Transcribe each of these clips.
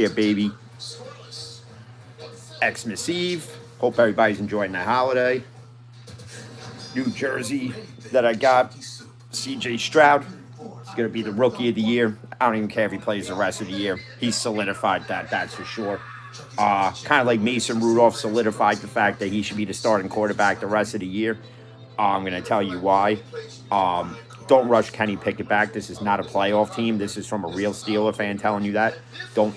Yeah, baby. Xmas Eve. Hope everybody's enjoying the holiday. New jersey that I got. CJ Stroud. He's going to be the rookie of the year. I don't even care if he plays the rest of the year. He's solidified that, that's for sure. Kind of like Mason Rudolph solidified the fact that he should be the starting quarterback the rest of the year. I'm going to tell you why. Don't rush Kenny Pickett back. This is not a playoff team. This is from a real Steeler fan telling you that. Don't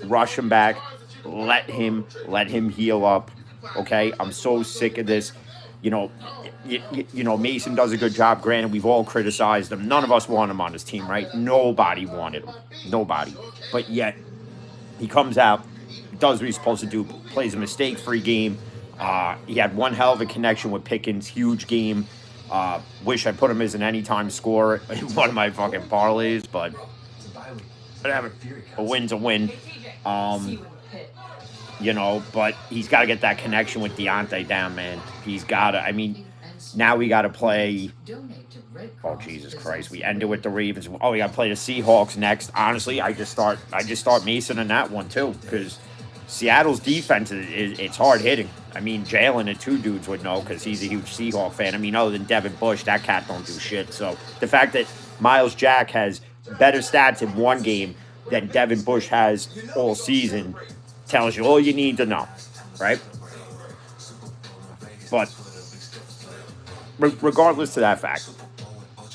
rush him back. Let him heal up. Okay, I'm so sick of this. You know, Mason does a good job. Granted, we've all criticized him. None of us want him on this team, right? Nobody wanted him. Nobody. But yet, he comes out, does what he's supposed to do, plays a mistake-free game. He had one hell of a connection with Pickens, huge game. Wish I put him as an anytime scorer in one of my fucking parlays, but whatever. A win's a win. You know, but he's got to get that connection with Deontay down, man. He's got to, I mean, now we got to play. Oh, Jesus Christ. We ended with the Ravens. Oh, we got to play the Seahawks next. Honestly, I just start Mason in that one, too, because Seattle's defense, it's hard hitting. I mean, Jalen and two dudes would know because he's a huge Seahawk fan. I mean, other than Devin Bush, that cat don't do shit. So the fact that Miles Jack has better stats in one game than Devin Bush has all season tells you all you need to know, right? But regardless of that fact,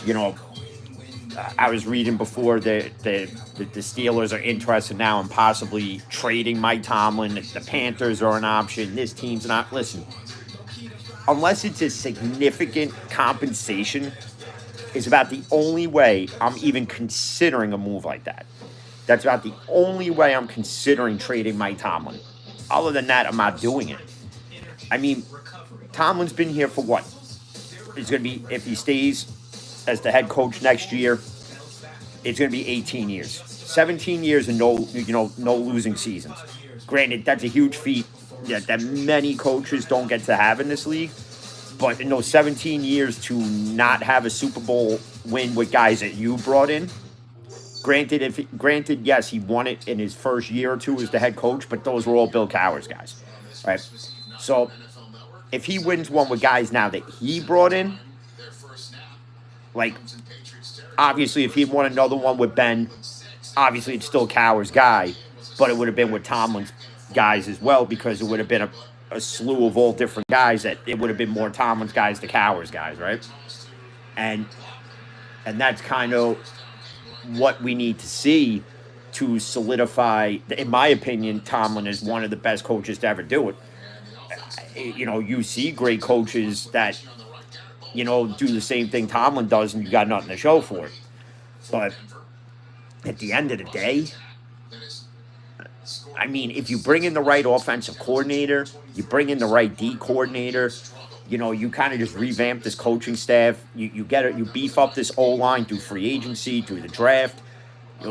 you know, I was reading before that the Steelers are interested now in possibly trading Mike Tomlin. The Panthers are an option. This team's not. Listen, unless it's a significant compensation, is about the only way I'm even considering a move like that. That's about the only way I'm considering trading Mike Tomlin. Other than that, I'm not doing it. I mean, Tomlin's been here for what? It's going to be, if he stays as the head coach next year, it's going to be 18 years. 17 years and no losing seasons. Granted, that's a huge feat that many coaches don't get to have in this league. But in those 17 years to not have a Super Bowl win with guys that you brought in, Granted, yes, he won it in his first year or two as the head coach, but those were all Bill Cowher's guys, right? So if he wins one with guys now that he brought in, like, obviously if he won another one with Ben, obviously it's still Cowher's guy, but it would have been with Tomlin's guys as well because it would have been a slew of all different guys that it would have been more Tomlin's guys to Cowher's guys, right? And that's kind of what we need to see to solidify, in my opinion, Tomlin is one of the best coaches to ever do it. You know, you see great coaches that, you know, do the same thing Tomlin does and you got nothing to show for it. But at the end of the day, I mean, if you bring in the right offensive coordinator, you bring in the right D coordinator, you know, you kind of just revamp this coaching staff. You get it. You beef up this O-line through free agency, through the draft,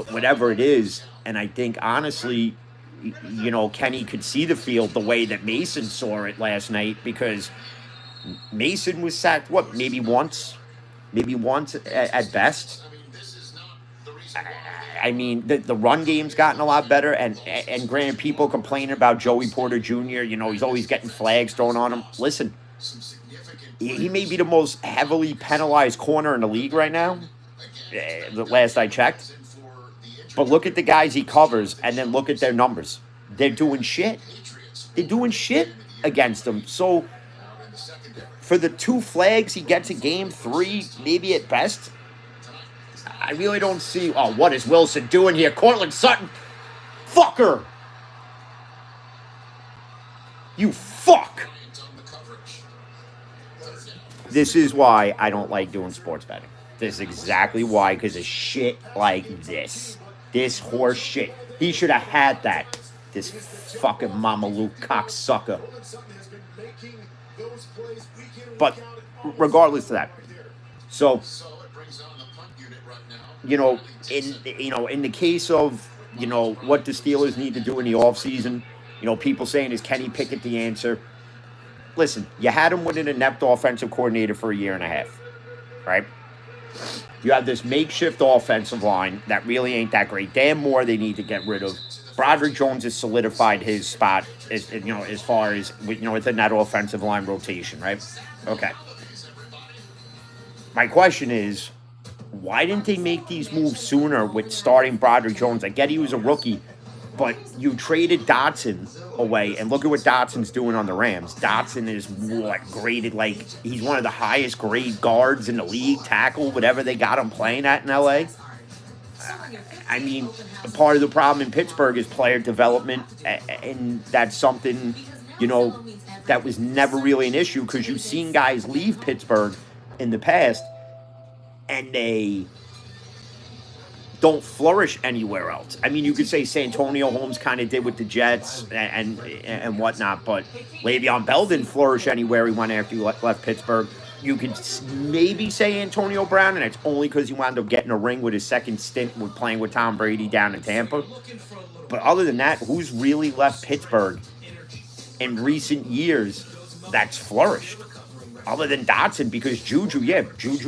whatever it is. And I think, honestly, you know, Kenny could see the field the way that Mason saw it last night because Mason was sacked, what, maybe once at best. I mean, the run game's gotten a lot better. And granted, people complaining about Joey Porter Jr., you know, he's always getting flags thrown on him. Listen, he may be the most heavily penalized corner in the league right now, the last I checked. But look at the guys he covers and then look at their numbers. They're doing shit. They're doing shit against him. So for the 2 flags he gets a game, 3 maybe at best, I really don't see, what is Wilson doing here? Cortland Sutton, fucker! You fuck! This is why I don't like doing sports betting. This is exactly why, because of shit like this. This horse shit. He should have had that. This fucking Mamalu cocksucker. But regardless of that. So, in the case of, what the Steelers need to do in the offseason, people saying, is Kenny Pickett the answer? Listen, you had him with an inept offensive coordinator for a year and a half, right? You have this makeshift offensive line that really ain't that great. Dan Moore they need to get rid of. Broderick Jones has solidified his spot, as far as within that offensive line rotation, right? Okay. My question is, why didn't they make these moves sooner with starting Broderick Jones? I get he was a rookie, but you traded Dotson away, and look at what Dotson's doing on the Rams. Dotson is graded like he's one of the highest grade guards in the league, tackle, whatever they got him playing at in LA. I mean, part of the problem in Pittsburgh is player development, and that's something, that was never really an issue because you've seen guys leave Pittsburgh in the past and they don't flourish anywhere else. I mean, you could say Santonio Holmes kind of did with the Jets and whatnot, but Le'Veon Bell didn't flourish anywhere he went after he left Pittsburgh. You could maybe say Antonio Brown, and it's only because he wound up getting a ring with his second stint with playing with Tom Brady down in Tampa. But other than that, who's really left Pittsburgh in recent years that's flourished? Other than Dotson, because Juju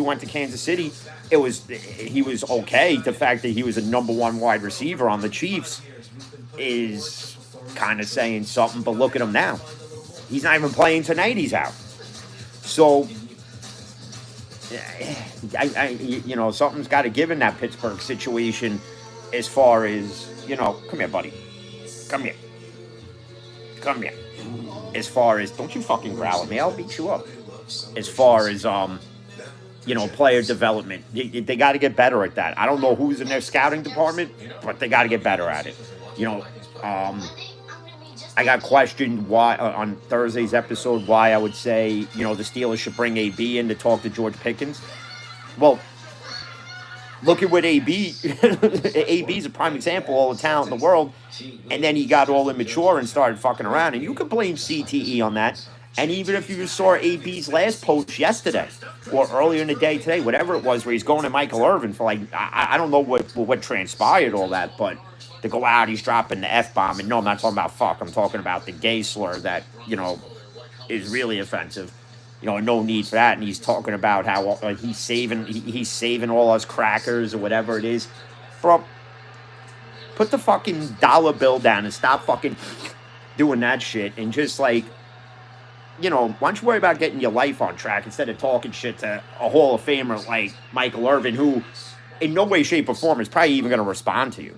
went to Kansas City. He was okay. The fact that he was a number one wide receiver on the Chiefs is kind of saying something, but look at him now. He's not even playing tonight, he's out. So, something's got to give in that Pittsburgh situation as far as, come here, buddy. Come here. As far as, don't you fucking growl at me, I'll beat you up. As far as, player development. They got to get better at that. I don't know who's in their scouting department, but they got to get better at it. I got questioned why on Thursday's episode why I would say, the Steelers should bring AB in to talk to George Pickens. Well, look at what AB's a prime example, all the talent in the world, and then he got all immature and started fucking around, and you could blame CTE on that. And even if you saw AB's last post yesterday or earlier in the day today, whatever it was, where he's going to Michael Irvin for I don't know what transpired, all that, but to go out, he's dropping the F-bomb. And no, I'm not talking about fuck. I'm talking about the gay slur that, is really offensive. No need for that. And he's talking about how he's saving all us crackers or whatever it is. Bro, put the fucking dollar bill down and stop fucking doing that shit and just why don't you worry about getting your life on track instead of talking shit to a Hall of Famer like Michael Irvin, who in no way, shape, or form is probably even going to respond to you.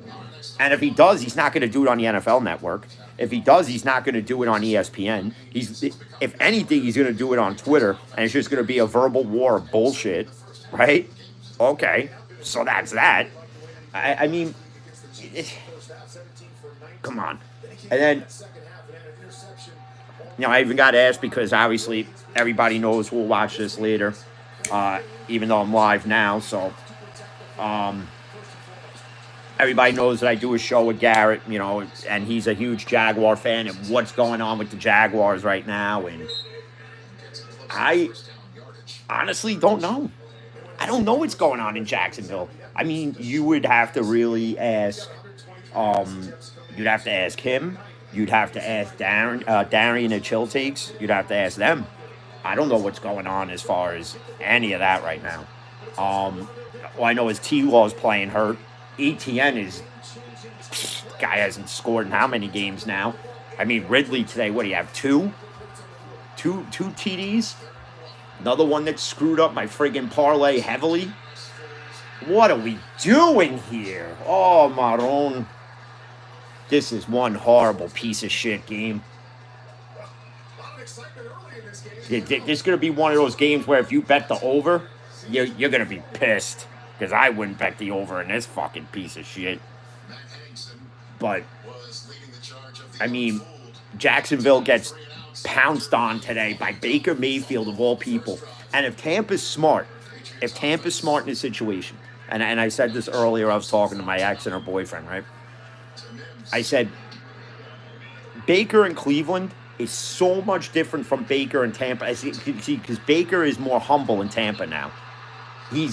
And if he does, he's not going to do it on the NFL Network. If he does, he's not going to do it on ESPN. If anything, he's going to do it on Twitter, and it's just going to be a verbal war of bullshit, right? Okay, so that's that. I mean, come on. And then, I even got asked because obviously everybody knows who will watch this later, even though I'm live now, so everybody knows that I do a show with Garrett, and he's a huge Jaguar fan, and what's going on with the Jaguars right now, and I honestly don't know. I don't know what's going on in Jacksonville. I mean, you would have to really ask, you'd have to ask him, you'd have to ask Darian and Chill Takes, you'd have to ask them. I don't know what's going on as far as any of that right now. All I know is T-Law's playing hurt. ETN guy hasn't scored in how many games now? I mean, Ridley today, what do you have, two TDs? Another one that screwed up my friggin' parlay heavily? What are we doing here? Oh, Maron. This is one horrible piece of shit game. This is going to be one of those games where if you bet the over, you're going to be pissed. Because I wouldn't bet the over in this fucking piece of shit. But, I mean, Jacksonville gets pounced on today by Baker Mayfield of all people. And if Tampa's smart in this situation, and I said this earlier, I was talking to my ex and her boyfriend, right? I said, Baker in Cleveland is so much different from Baker in Tampa. Because Baker is more humble in Tampa now. He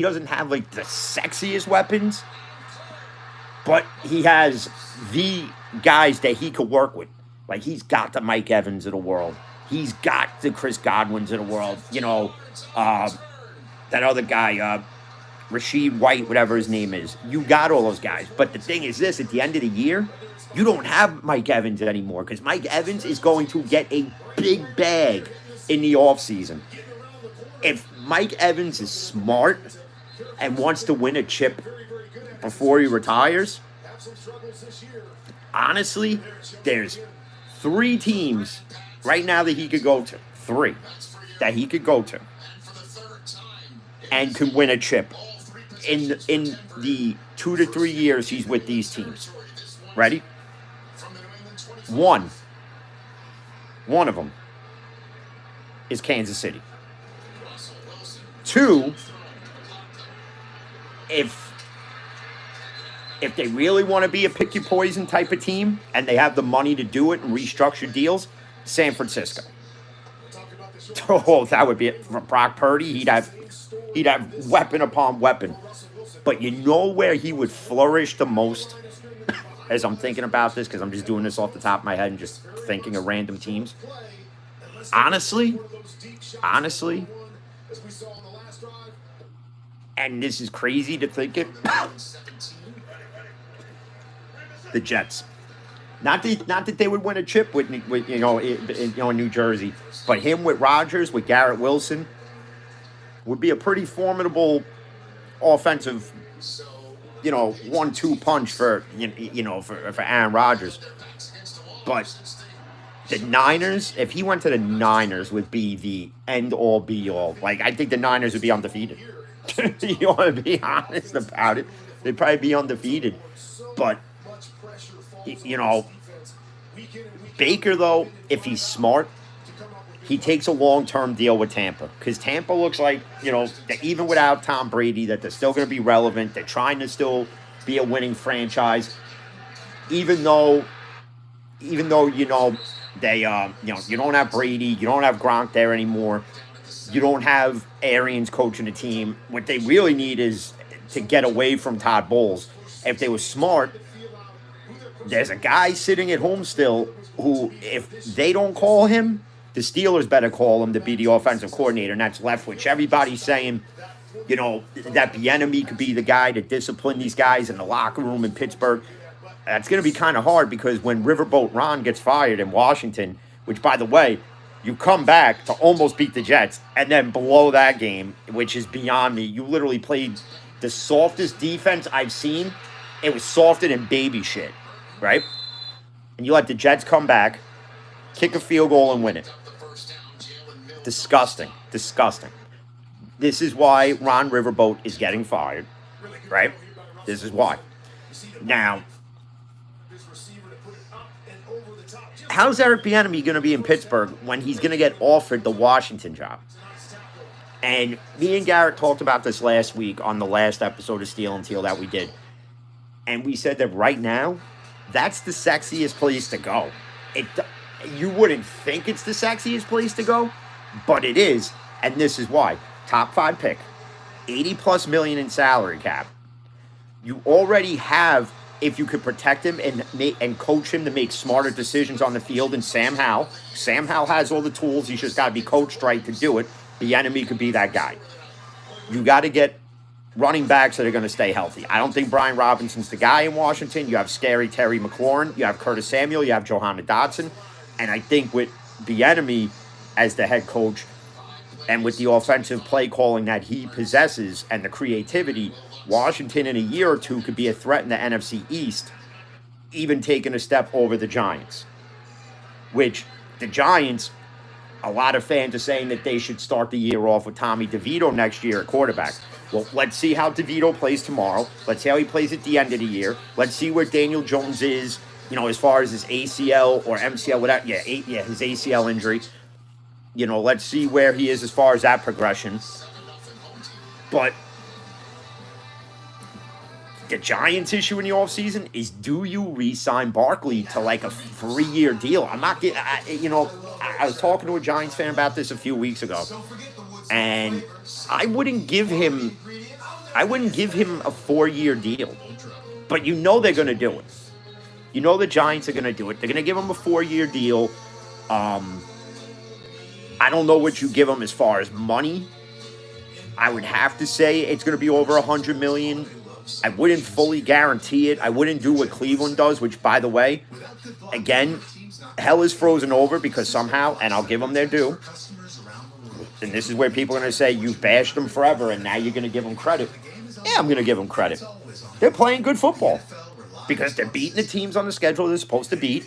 doesn't have the sexiest weapons, but he has the guys that he could work with. He's got the Mike Evans of the world. He's got the Chris Godwins of the world. That other guy, Rashid White, whatever his name is. You got all those guys. But the thing is this, at the end of the year, you don't have Mike Evans anymore because Mike Evans is going to get a big bag in the offseason. If Mike Evans is smart and wants to win a chip before he retires, honestly, there's 3 teams right now that he could go to. 3 that he could go to and could win a chip in the 2 to 3 years he's with these teams. Ready? One of them is Kansas City. 2, if they really want to be a pick your poison type of team and they have the money to do it and restructure deals, San Francisco. Oh, that would be it. For Brock Purdy, he'd have weapon upon weapon. But you know where he would flourish the most as I'm thinking about this, because I'm just doing this off the top of my head and just thinking of random teams. Honestly, and this is crazy to think it, the Jets. Not that they would win a chip with in New Jersey, but him with Rodgers, with Garrett Wilson, would be a pretty formidable offensive, 1-2 punch for Aaron Rodgers. But the Niners, if he went to the Niners, would be the end all be all. Like, I think the Niners would be undefeated. You want to be honest about it? They'd probably be undefeated. But Baker, though, if he's smart, he takes a long-term deal with Tampa, because Tampa looks like, that even without Tom Brady, that they're still going to be relevant. They're trying to still be a winning franchise, even though they, you don't have Brady, you don't have Gronk there anymore, you don't have Arians coaching the team. What they really need is to get away from Todd Bowles. If they were smart, there's a guy sitting at home still who, if they don't call him, the Steelers better call him to be the offensive coordinator, and that's Leftwich. Everybody's saying, that Bieniemy could be the guy to discipline these guys in the locker room in Pittsburgh. That's going to be kind of hard, because when Riverboat Ron gets fired in Washington, which, by the way, you come back to almost beat the Jets and then blow that game, which is beyond me. You literally played the softest defense I've seen. It was softer than baby shit, right? And you let the Jets come back, kick a field goal, and win it. Disgusting. This is why Ron Riverboat is getting fired, right? This is why. Now, how's Eric Bieniemy going to be in Pittsburgh when he's going to get offered the Washington job? And me and Garrett talked about this last week on the last episode of Steel and Teal that we did. And we said that right now, that's the sexiest place to go. You wouldn't think it's the sexiest place to go, but it is, and this is why. Top 5 pick, $80+ million in salary cap. You already have, if you could protect him and coach him to make smarter decisions on the field, and Sam Howell. Sam Howell has all the tools. He's just got to be coached right to do it. The enemy could be that guy. You got to get running backs that are going to stay healthy. I don't think Brian Robinson's the guy in Washington. You have scary Terry McLaurin. You have Curtis Samuel. You have Johanna Dotson. And I think with Bieniemy as the head coach, and with the offensive play calling that he possesses and the creativity, Washington in a year or two could be a threat in the NFC East, even taking a step over the Giants. Which the Giants, a lot of fans are saying that they should start the year off with Tommy DeVito next year at quarterback. Well, let's see how DeVito plays tomorrow. Let's see how he plays at the end of the year. Let's see where Daniel Jones is, as far as his ACL or MCL, whatever. His ACL injury. Let's see where he is as far as that progression. But the Giants' issue in the offseason is, do you re-sign Barkley to like a 3-year deal? I'm not getting, I was talking to a Giants fan about this a few weeks ago, and I wouldn't give him a 4-year deal. But they're going to do it. The Giants are going to do it. They're going to give him a 4-year deal. I don't know what you give him as far as money, I would have to say it's going to be over 100 million. I wouldn't fully guarantee it. I wouldn't do what Cleveland does, which, by the way, again, hell is frozen over because somehow, and I'll give them their due, and this is where people are going to say, you've bashed them forever, and now you're going to give them credit. Yeah, I'm going to give them credit. They're playing good football because they're beating the teams on the schedule they're supposed to beat.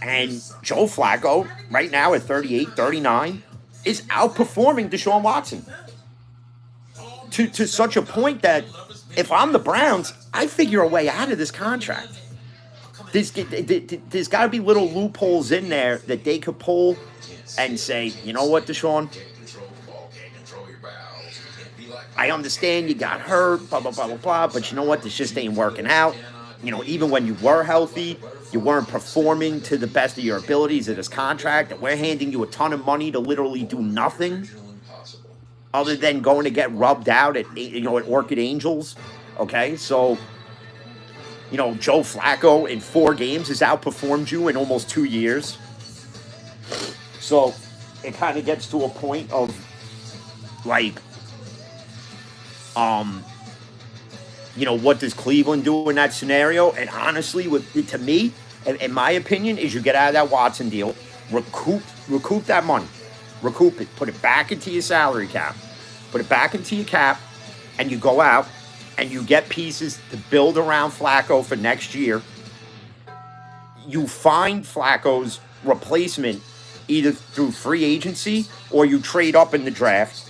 And Joe Flacco, right now at 38, 39, is outperforming Deshaun Watson to such a point that if I'm the Browns, I figure a way out of this contract. There's got to be little loopholes in there that they could pull and say, you know what, Deshaun? I understand you got hurt, blah, blah, blah, blah, blah, but you know what? This just ain't working out. You know, even when you were healthy, you weren't performing to the best of your abilities in this contract, and we're handing you a ton of money to literally do nothing other than going to get rubbed out at Orchid Angels. Okay, so, Joe Flacco in 4 games has outperformed you in almost 2 years. So it kind of gets to a point of, what does Cleveland do in that scenario? And honestly, to me, in my opinion, is you get out of that Watson deal, recoup that money, recoup it, put it back into your salary cap, put it back into your cap, and you go out and you get pieces to build around Flacco for next year. You find Flacco's replacement either through free agency or you trade up in the draft,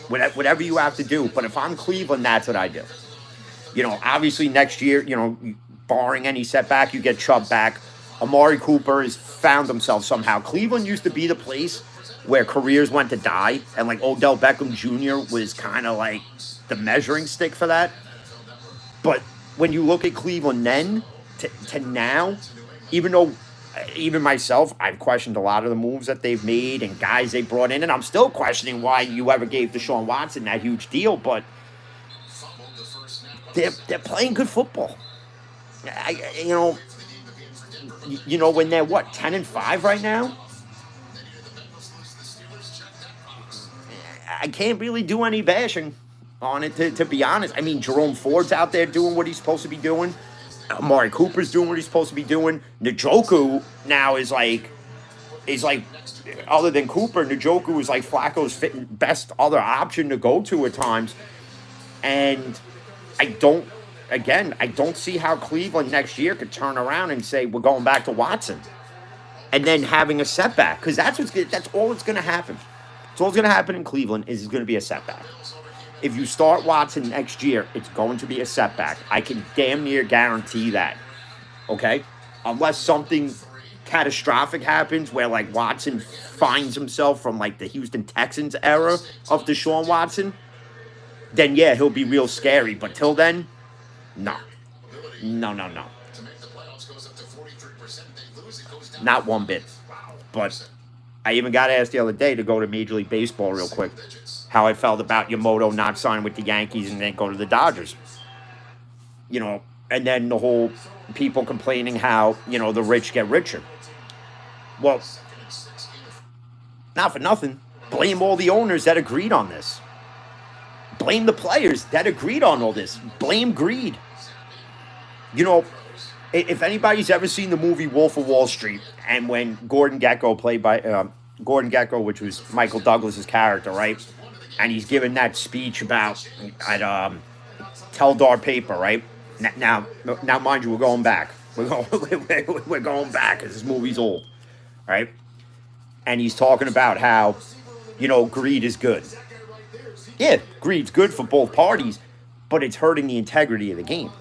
whatever you have to do. But if I'm Cleveland, that's what I do. Obviously next year, barring any setback, you get Chubb back. Amari Cooper has found himself somehow. Cleveland used to be the place where careers went to die, and Odell Beckham Jr. was kind of like the measuring stick for that. But when you look at Cleveland then to now, even myself, I've questioned a lot of the moves that they've made and guys they brought in, and I'm still questioning why you ever gave Deshaun Watson that huge deal, but they're playing good football. When they're 10-5 right now? I can't really do any bashing on it, to be honest. I mean, Jerome Ford's out there doing what he's supposed to be doing. Amari Cooper's doing what he's supposed to be doing. Njoku now is other than Cooper, Njoku is like Flacco's best other option to go to at times. And I don't see how Cleveland next year could turn around and say, we're going back to Watson. And then having a setback. Because that's all that's going to happen. That's all that's going to happen in Cleveland is going to be a setback. If you start Watson next year, it's going to be a setback. I can damn near guarantee that. Okay? Unless something catastrophic happens where, Watson finds himself from, the Houston Texans era of Deshaun Watson, then, yeah, he'll be real scary. But till then, no. No. Not one bit. But I even got asked the other day to go to Major League Baseball real quick, how I felt about Yamamoto not signing with the Yankees and then go to the Dodgers. And then the whole people complaining how, the rich get richer. Well, not for nothing. Blame all the owners that agreed on this. Blame the players that agreed on all this. Blame greed. If anybody's ever seen the movie Wolf of Wall Street, and when Gordon Gekko, played by Gordon Gekko, which was Michael Douglas's character, right? And he's giving that speech about at Teldar Paper, right? Now, mind you, we're going back. We're going back because this movie's old, right? And he's talking about how, greed is good. Yeah, greed's good for both parties, but it's hurting the integrity of the game.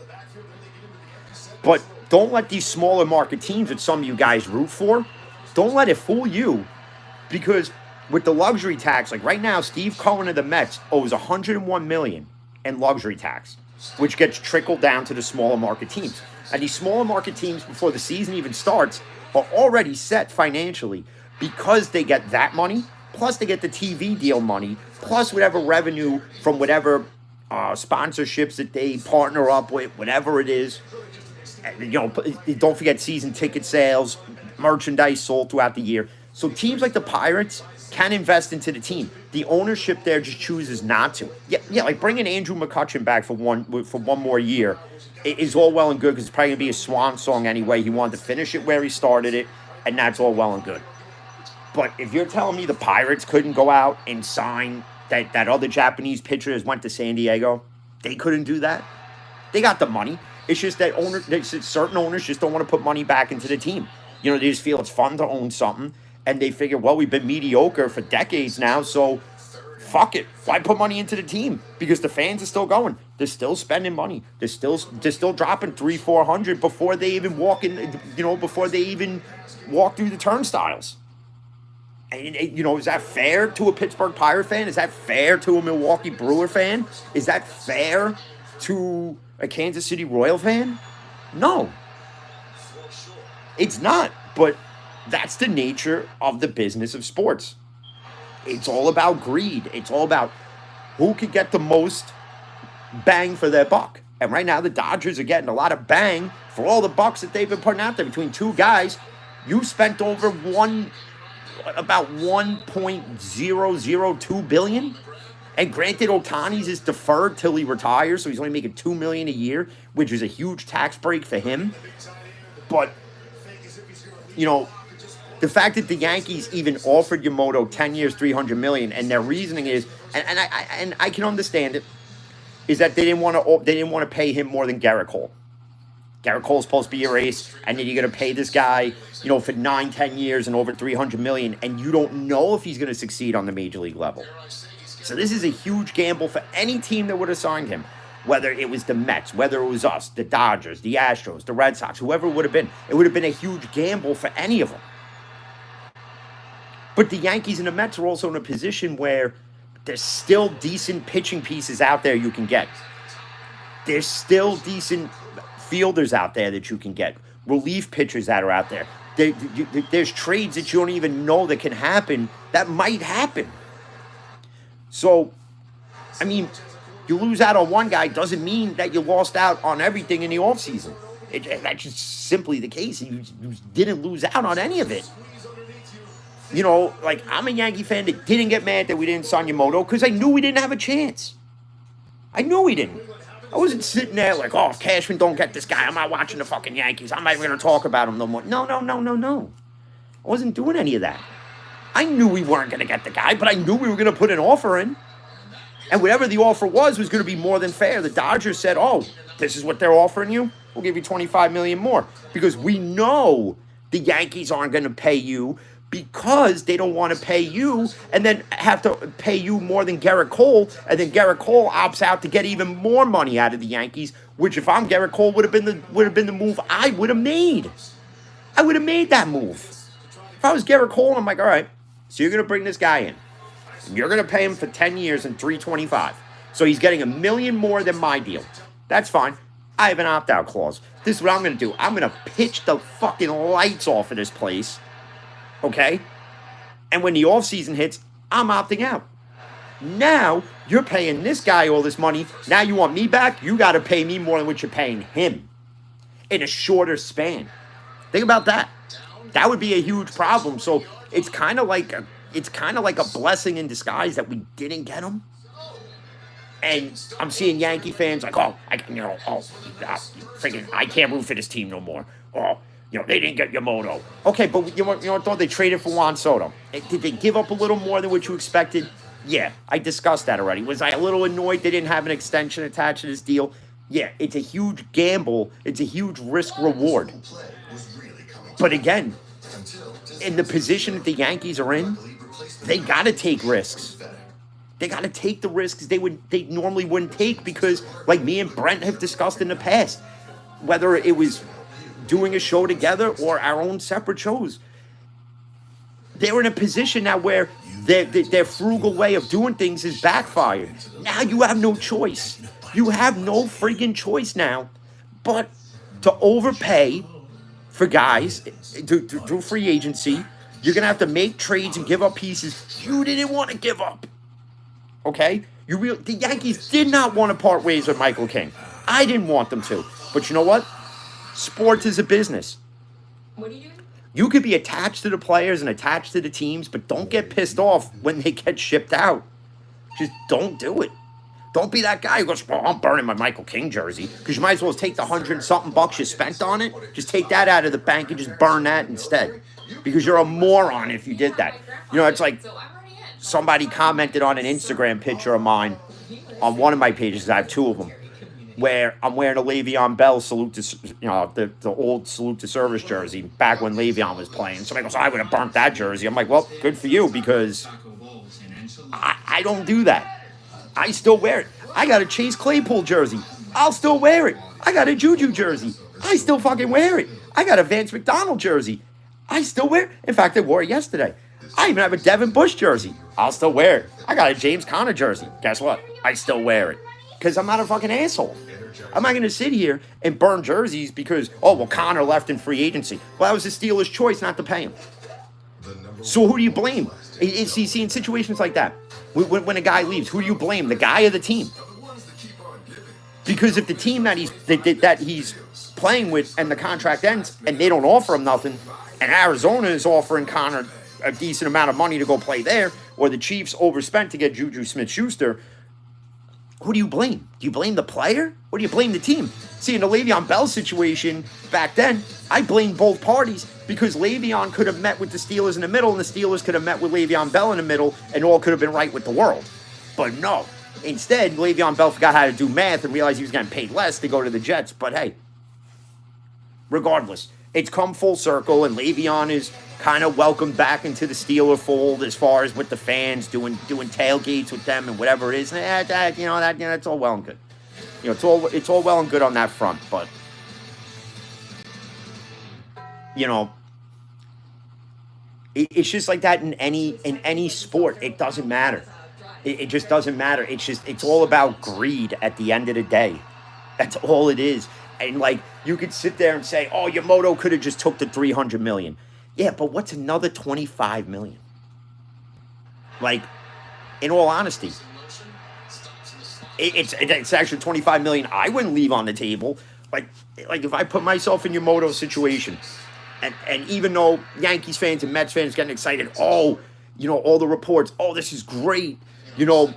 But don't let these smaller market teams that some of you guys root for, don't let it fool you, because with the luxury tax, right now, Steve Cohen of the Mets owes $101 million in luxury tax, which gets trickled down to the smaller market teams. And these smaller market teams, before the season even starts, are already set financially because they get that money, plus they get the TV deal money, plus whatever revenue from whatever sponsorships that they partner up with, whatever it is. Don't forget season ticket sales, merchandise sold throughout the year. So teams like the Pirates can invest into the team. The ownership there just chooses not to. Yeah, like bringing Andrew McCutchen back for one more year is all well and good because it's probably going to be a swan song anyway. He wanted to finish it where he started it, and that's all well and good. But if you're telling me the Pirates couldn't go out and sign that other Japanese pitcher that went to San Diego, they couldn't do that. They got the money. It's just that certain owners just don't want to put money back into the team. They just feel it's fun to own something. And they figure, well, we've been mediocre for decades now, so fuck it. Why put money into the team? Because the fans are still going. They're still spending money. They're still dropping 300-400 before they even walk in. Before they even walk through the turnstiles. And is that fair to a Pittsburgh Pirate fan? Is that fair to a Milwaukee Brewer fan? Is that fair to a Kansas City Royal fan? No, it's not. But that's the nature of the business of sports. It's all about greed. It's all about who can get the most bang for their buck. And right now, the Dodgers are getting a lot of bang for all the bucks that they've been putting out there. Between two guys, you spent over about $1.002 billion. And granted, Ohtani's is deferred till he retires, so he's only making $2 million a year, which is a huge tax break for him. But the fact that the Yankees even offered Yamamoto 10 years, $300 million, and their reasoning is, and I can understand it, is that they didn't want to pay him more than Garrett Cole. Garrett Cole's supposed to be your ace, and then you're going to pay this guy, for 9-10 years and over $300 million, and you don't know if he's going to succeed on the major league level. So this is a huge gamble for any team that would have signed him, whether it was the Mets, whether it was us, the Dodgers, the Astros, the Red Sox, whoever it would have been. It would have been a huge gamble for any of them. But the Yankees and the Mets are also in a position where there's still decent pitching pieces out there you can get. There's still decent fielders out there that you can get. Relief pitchers that are out there. There's trades that you don't even know that can happen that might happen. So, you lose out on one guy doesn't mean that you lost out on everything in the offseason. That's just simply the case. You didn't lose out on any of it. I'm a Yankee fan that didn't get mad that we didn't sign Yamamoto because I knew we didn't have a chance. I knew we didn't. I wasn't sitting there like, if Cashman don't get this guy, I'm not watching the fucking Yankees. I'm not even going to talk about him no more. No. I wasn't doing any of that. I knew we weren't going to get the guy, but I knew we were going to put an offer in. And whatever the offer was going to be more than fair. The Dodgers said, this is what they're offering you? We'll give you $25 million more. Because we know the Yankees aren't going to pay you because they don't want to pay you and then have to pay you more than Garrett Cole. And then Garrett Cole opts out to get even more money out of the Yankees, which if I'm Garrett Cole would have been the move I would have made. I would have made that move. If I was Garrett Cole, I'm like, all right, so you're going to bring this guy in. You're going to pay him for 10 years and $325. So he's getting $1 million more than my deal. That's fine. I have an opt-out clause. This is what I'm going to do. I'm going to pitch the fucking lights off of this place. Okay? And when the offseason hits, I'm opting out. Now, you're paying this guy all this money. Now you want me back? You got to pay me more than what you're paying him. In a shorter span. Think about that. That would be a huge problem. So it's kind of like a blessing in disguise that we didn't get him. And I'm seeing Yankee fans like, I can't root for this team no more. They didn't get Yamamoto. Okay, but I thought they traded for Juan Soto. Did they give up a little more than what you expected? Yeah, I discussed that already. Was I a little annoyed they didn't have an extension attached to this deal? Yeah, it's a huge gamble. It's a huge risk reward. But again, in the position that the Yankees are in, they got to take risks. They got to take the risks they normally wouldn't take because, like me and Brent have discussed in the past, whether it was doing a show together or our own separate shows, they're in a position now where their frugal way of doing things is backfired. Now you have no choice. You have no freaking choice now but to overpay for guys through free agency. You're going to have to make trades and give up pieces you didn't want to give up. Okay? The Yankees did not want to part ways with Michael King. I didn't want them to. But you know what? Sports is a business. What are you doing? You could be attached to the players and attached to the teams, but don't get pissed off when they get shipped out. Just don't do it. Don't be that guy who goes, well, I'm burning my Michael King jersey. Because you might as well take the $100-something bucks you spent on it. Just take that out of the bank and just burn that instead. Because you're a moron if you did that. You know, it's like somebody commented on an Instagram picture of mine on one of my pages. I have two of them, where I'm wearing a Le'Veon Bell salute to, the old salute to service jersey back when Le'Veon was playing. Somebody goes, I would have burnt that jersey. I'm like, well, good for you, because I don't do that. I still wear it. I got a Chase Claypool jersey. I'll still wear it. I got a Juju jersey. I still fucking wear it. I got a Vance McDonald jersey. I still wear it. In fact, I wore it yesterday. I even have a Devin Bush jersey. I'll still wear it. I got a James Conner jersey. Guess what? I still wear it. Because I'm not a fucking asshole. I'm not going to sit here and burn jerseys because, oh, well, Conner left in free agency. Well, that was the Steelers' choice not to pay him. So who do you blame? See, in situations like that, when a guy leaves, who do you blame? The guy or the team? Because if the team that he's playing with and the contract ends and they don't offer him nothing, and Arizona is offering Conner a decent amount of money to go play there, or the Chiefs overspent to get Juju Smith-Schuster, who do you blame? Do you blame the player or do you blame the team? See, in the Le'Veon Bell situation back then, I blamed both parties because Le'Veon could have met with the Steelers in the middle and the Steelers could have met with Le'Veon Bell in the middle and all could have been right with the world. But no. Instead, Le'Veon Bell forgot how to do math and realized he was getting paid less to go to the Jets. But hey, regardless, it's come full circle and Le'Veon is kind of welcomed back into the Steeler fold as far as with the fans doing tailgates with them and whatever it is. That's all well and good. It's all well and good on that front, but it's just like that in any sport. It doesn't matter. It just doesn't matter. It's all about greed at the end of the day. That's all it is. And like you could sit there and say, "Oh, Yamamoto could have just took the $300 million." Yeah, but what's another $25 million? Like, in all honesty, it's actually $25 million I wouldn't leave on the table. Like if I put myself in Yamamoto's situation, and even though Yankees fans and Mets fans getting excited, all the reports, oh, this is great. Both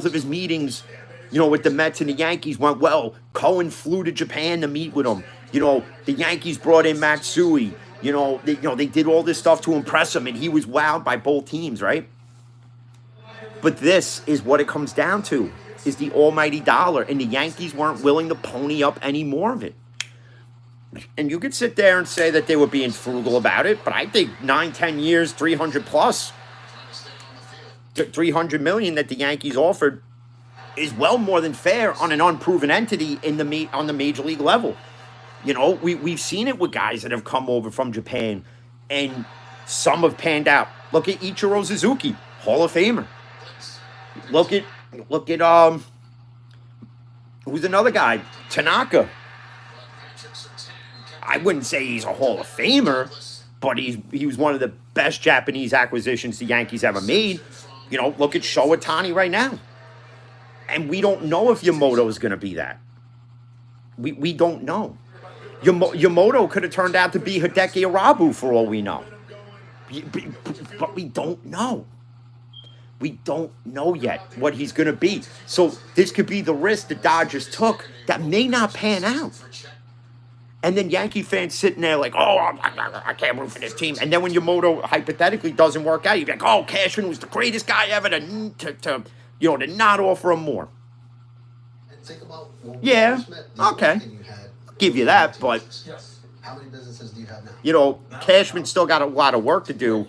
of his meetings, with the Mets and the Yankees went well. Cohen flew to Japan to meet with him. The Yankees brought in Matsui. They did all this stuff to impress him, and he was wowed by both teams, right? But this is what it comes down to, is the almighty dollar, and the Yankees weren't willing to pony up any more of it. And you could sit there and say that they were being frugal about it, but I think 9-10 years, 300 plus, $300 million that the Yankees offered is well more than fair on an unproven entity on the major league level. We've seen it with guys that have come over from Japan, and some have panned out. Look at Ichiro Suzuki, Hall of Famer. Look at who's another guy? Tanaka. I wouldn't say he's a Hall of Famer, but he was one of the best Japanese acquisitions the Yankees ever made. Look at Shohei Ohtani right now. And we don't know if Yamamoto is going to be that. We don't know. Yamamoto could have turned out to be Hideki Arabu for all we know. But we don't know. We don't know yet what he's going to be. So this could be the risk the Dodgers took that may not pan out. And then Yankee fans sitting there like, oh, I can't root for this team. And then when Yamamoto hypothetically doesn't work out, you'd be like, oh, Cashman was the greatest guy ever to not offer him more. Yeah, okay. Give you that, but how many businesses do you have now? Cashman's still got a lot of work to do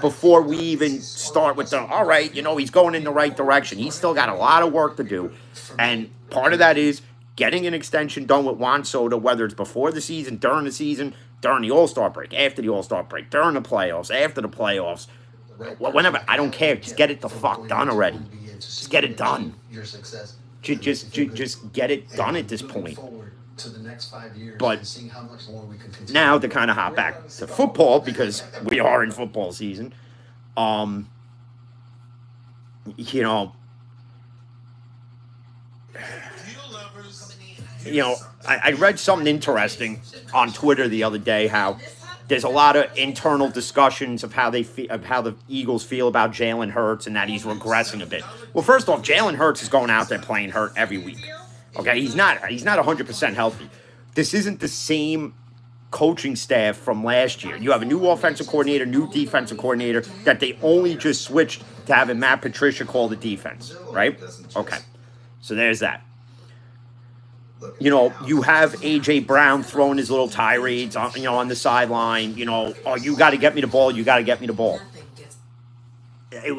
before we even start with all right, he's going in the right direction. He's still got a lot of work to do. And part of that is getting an extension done with Juan Soto, whether it's before the season, during the season, during the All-Star break, after the All-Star break, during the playoffs, after the playoffs, whenever. I don't care. Just get it the fuck done already. Just get it done. Just get it done at this point. But now to kind of hop back to football, because we are in football season, I read something interesting on Twitter the other day, how there's a lot of internal discussions of how of how the Eagles feel about Jalen Hurts and that he's regressing a bit. Well, first off, Jalen Hurts is going out there playing hurt every week. Okay, he's not 100% healthy. This isn't the same coaching staff from last year. You have a new offensive coordinator, new defensive coordinator that they only just switched to having Matt Patricia call the defense, right? Okay, so there's that. You have A.J. Brown throwing his little tirades on the sideline. Oh, you got to get me the ball. You got to get me the ball.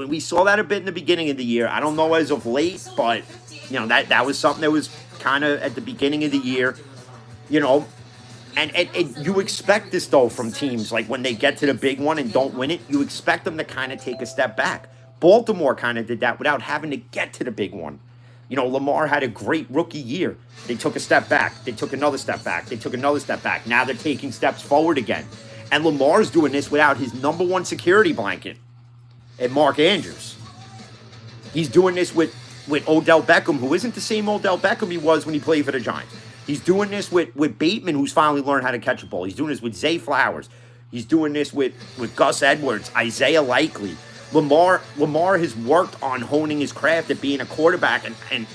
We saw that a bit in the beginning of the year. I don't know as of late, but, that was something that was kind of at the beginning of the year, And you expect this, though, from teams. Like, when they get to the big one and don't win it, you expect them to kind of take a step back. Baltimore kind of did that without having to get to the big one. Lamar had a great rookie year. They took a step back. They took another step back. They took another step back. Now they're taking steps forward again. And Lamar's doing this without his number one security blanket, and Mark Andrews. He's doing this with Odell Beckham, who isn't the same Odell Beckham he was when he played for the Giants. He's doing this with Bateman, who's finally learned how to catch a ball. He's doing this with Zay Flowers. He's doing this with Gus Edwards, Isaiah Likely. Lamar has worked on honing his craft at being a quarterback, and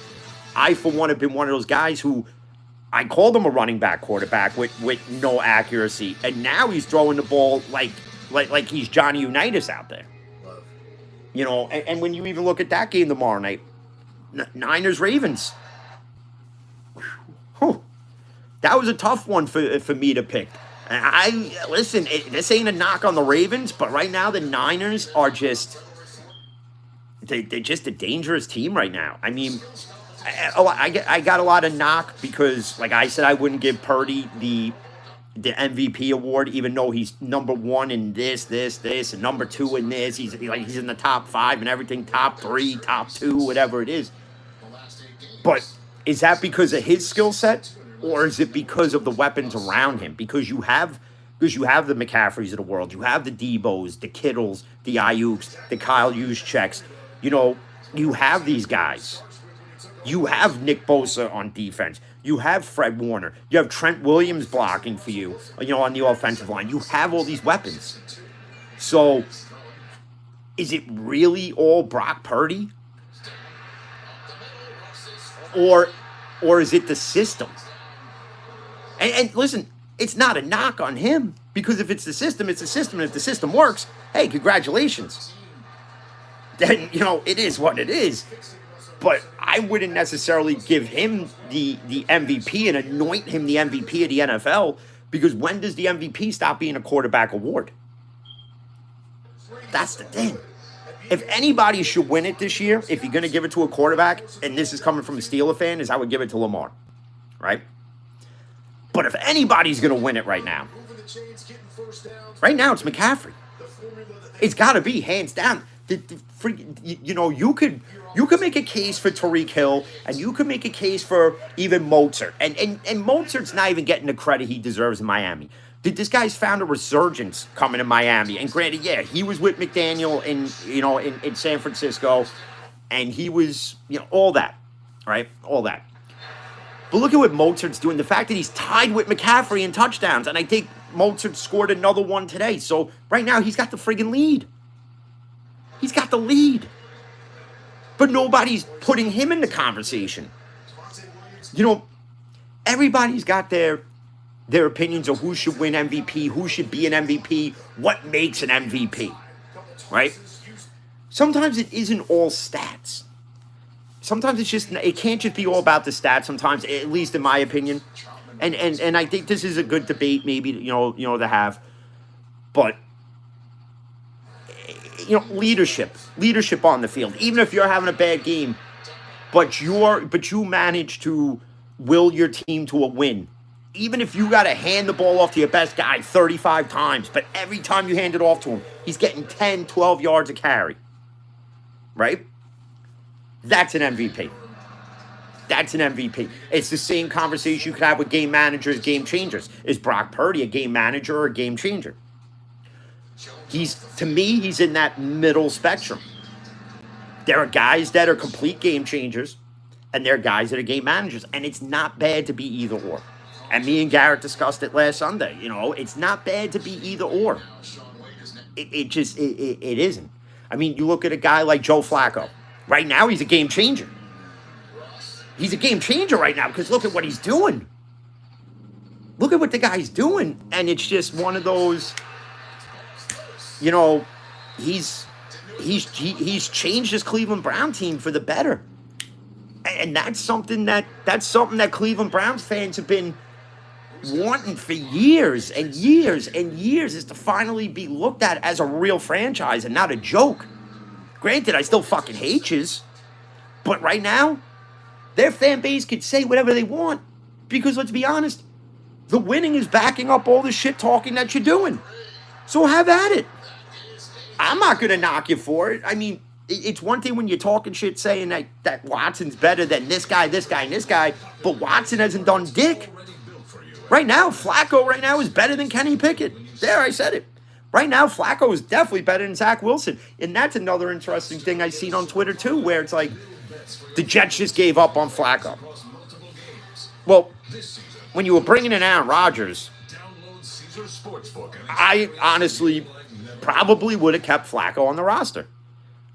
I, for one, have been one of those guys who I called him a running back quarterback with no accuracy, and now he's throwing the ball like he's Johnny Unitas out there. And when you even look at that game tomorrow night, Niners-Ravens, that was a tough one for me to pick. And listen, this ain't a knock on the Ravens, but right now the Niners are they're just a dangerous team right now. I mean, I got a lot of knock because, like I said, I wouldn't give Purdy the MVP award, even though he's number one in this, and number two in this. He's in the top 5 and everything, top 3, top 2, whatever it is. But is that because of his skill set? Or is it because of the weapons around him? Because you have the McCaffreys of the world. You have the Debos, the Kittles, the Ayuks, the Kyle Juszczyks. You have these guys. You have Nick Bosa on defense. You have Fred Warner. You have Trent Williams blocking for you, on the offensive line. You have all these weapons. So, is it really all Brock Purdy? Or is it the system? And listen, it's not a knock on him, because if it's the system, it's the system. And if the system works, hey, congratulations. Then, it is what it is. But I wouldn't necessarily give him the MVP and anoint him the MVP of the NFL, because when does the MVP stop being a quarterback award? That's the thing. If anybody should win it this year, if you're going to give it to a quarterback, and this is coming from a Steeler fan, is I would give it to Lamar, right? But if anybody's going to win it right now it's McCaffrey. It's got to be hands down. You could make a case for Tyreek Hill, and you could make a case for even Mozart. And Mozart's not even getting the credit he deserves in Miami. This guy's found a resurgence coming to Miami. And granted, yeah, he was with McDaniel in San Francisco, and he was, all that, right? All that. But look at what Mozart's doing. The fact that he's tied with McCaffrey in touchdowns, and I think Mozart scored another one today. So right now he's got the friggin' lead. He's got the lead. But nobody's putting him in the conversation. Everybody's got their opinions of who should win MVP, who should be an MVP, what makes an MVP, right? Sometimes it isn't all stats. Sometimes it can't just be all about the stats. Sometimes, at least in my opinion, and I think this is a good debate, maybe to have. But leadership on the field. Even if you're having a bad game, but you manage to will your team to a win. Even if you got to hand the ball off to your best guy 35 times, but every time you hand it off to him, he's getting 10, 12 yards a carry. Right? That's an MVP. That's an MVP. It's the same conversation you could have with game managers, game changers. Is Brock Purdy a game manager or a game changer? To me, he's in that middle spectrum. There are guys that are complete game changers, and they're guys that are game managers. And it's not bad to be either or. And me and Garrett discussed it last Sunday. You know, it's not bad to be either or. It isn't. I mean, you look at a guy like Joe Flacco. Right now, he's a game changer. He's a game changer right now because look at what he's doing. Look at what the guy's doing. And it's just one of those, you know, he's changed his Cleveland Brown team for the better. And that's something that Cleveland Browns fans have been wanting for years and years and years, is to finally be looked at as a real franchise and not a joke. Granted, I still fucking hate yous, but right now, their fan base could say whatever they want because, let's be honest, the winning is backing up all the shit talking that you're doing. So have at it. I'm not going to knock you for it. I mean, it's one thing when you're talking shit saying that Watson's better than this guy, and this guy, but Watson hasn't done dick. Right now, Flacco right now is better than Kenny Pickett. There, I said it. Right now, Flacco is definitely better than Zach Wilson. And that's another interesting thing I've seen on Twitter, too, where it's like the Jets just gave up on Flacco. Well, when you were bringing in Aaron Rodgers, I honestly probably would have kept Flacco on the roster.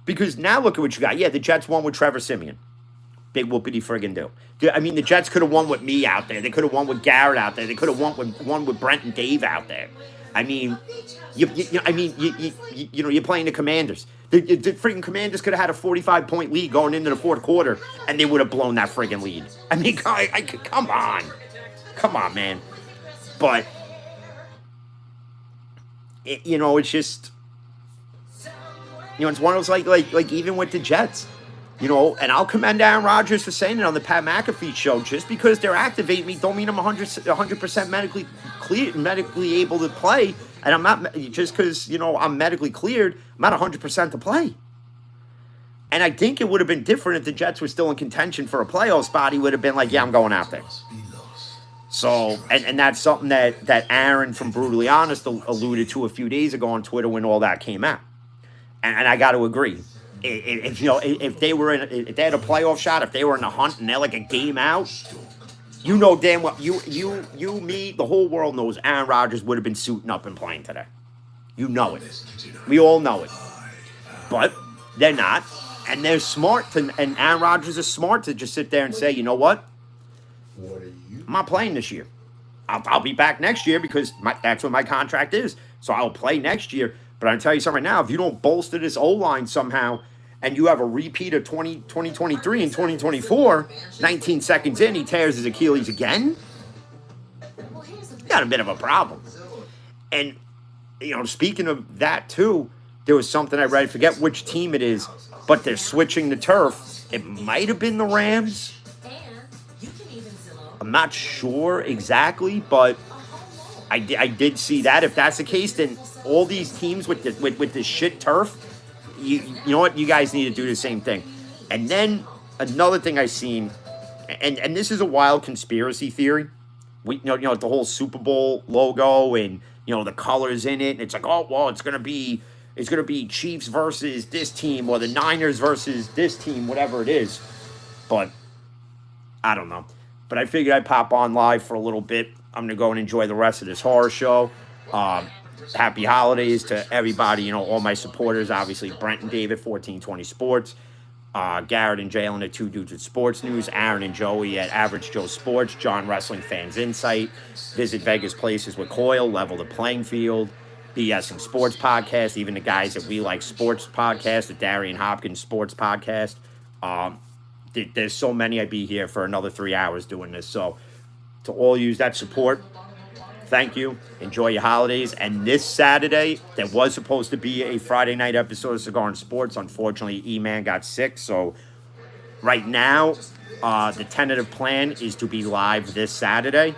Because now look at what you got. Yeah, the Jets won with Trevor Siemian. Big whoopity friggin' do. I mean, the Jets could have won with me out there. They could have won with Garrett out there. They could have won with Brent and Dave out there. I mean, you're playing the Commanders. The friggin' Commanders could have had a 45-point lead going into the fourth quarter, and they would have blown that friggin' lead. I mean, come on, man. But it's just, it's one of those like even with the Jets. And I'll commend Aaron Rodgers for saying it on the Pat McAfee show. Just because they're activating me don't mean I'm 100% medically able to play. And I'm not, just because, I'm medically cleared, I'm not 100% to play. And I think it would have been different if the Jets were still in contention for a playoff spot. He would have been like, yeah, I'm going out there. So, and that's something that Aaron from Brutally Honest alluded to a few days ago on Twitter when all that came out. And I got to agree. If they had a playoff shot, if they were in the hunt and they're like a game out, damn well, me, the whole world knows Aaron Rodgers would have been suiting up and playing today. You know it. We all know it. But they're not, and they're smart and Aaron Rodgers is smart to just sit there and say, you know what? I'm not playing this year. I'll be back next year because that's what my contract is. So I'll play next year. But I'll tell you something right now, if you don't bolster this O-line somehow, and you have a repeat of 2023 and 2024, 19 seconds in, he tears his Achilles again, you got a bit of a problem. And, speaking of that too, there was something I read, I forget which team it is, but they're switching the turf. It might have been the Rams. I'm not sure exactly, but I did see that. If that's the case, then all these teams with this shit turf, you know what? You guys need to do the same thing. And then another thing I seen, and this is a wild conspiracy theory. The whole Super Bowl logo and the colors in it. And it's like, oh well, it's gonna be Chiefs versus this team or the Niners versus this team, whatever it is. But I don't know. But I figured I'd pop on live for a little bit. I'm gonna go and enjoy the rest of this horror show. Happy holidays to everybody, all my supporters, obviously Brent and David, 1420 Sports, Garrett and Jalen at Two Dudes with Sports News, Aaron and Joey at Average Joe Sports, John Wrestling Fans Insight, Visit Vegas Places with Coyle, Level the Playing Field, BS and Sports Podcast, even the guys that we like sports podcast, the Darian Hopkins Sports Podcast. There's so many. I'd be here for another 3 hours doing this. So to all use that support, thank you. Enjoy your holidays. And this Saturday, there was supposed to be a Friday night episode of Cigar and Sports. Unfortunately, E-Man got sick. So right now, the tentative plan is to be live this Saturday.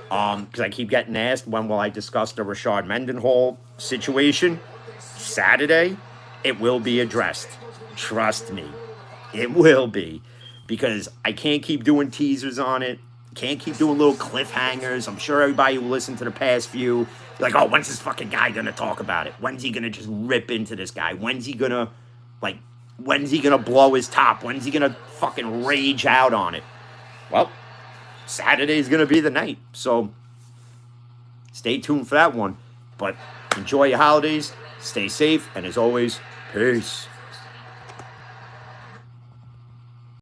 Because I keep getting asked, when will I discuss the Rashard Mendenhall situation? Saturday, it will be addressed. Trust me. It will be. Because I can't keep doing teasers on it. Can't keep doing little cliffhangers. I'm sure everybody who listened to the past few, you're like, oh, when's this fucking guy going to talk about it? When's he going to just rip into this guy? When's he going to, When's he going to blow his top? When's he going to fucking rage out on it? Well, Saturday's going to be the night. So stay tuned for that one. But enjoy your holidays. Stay safe. And as always, peace.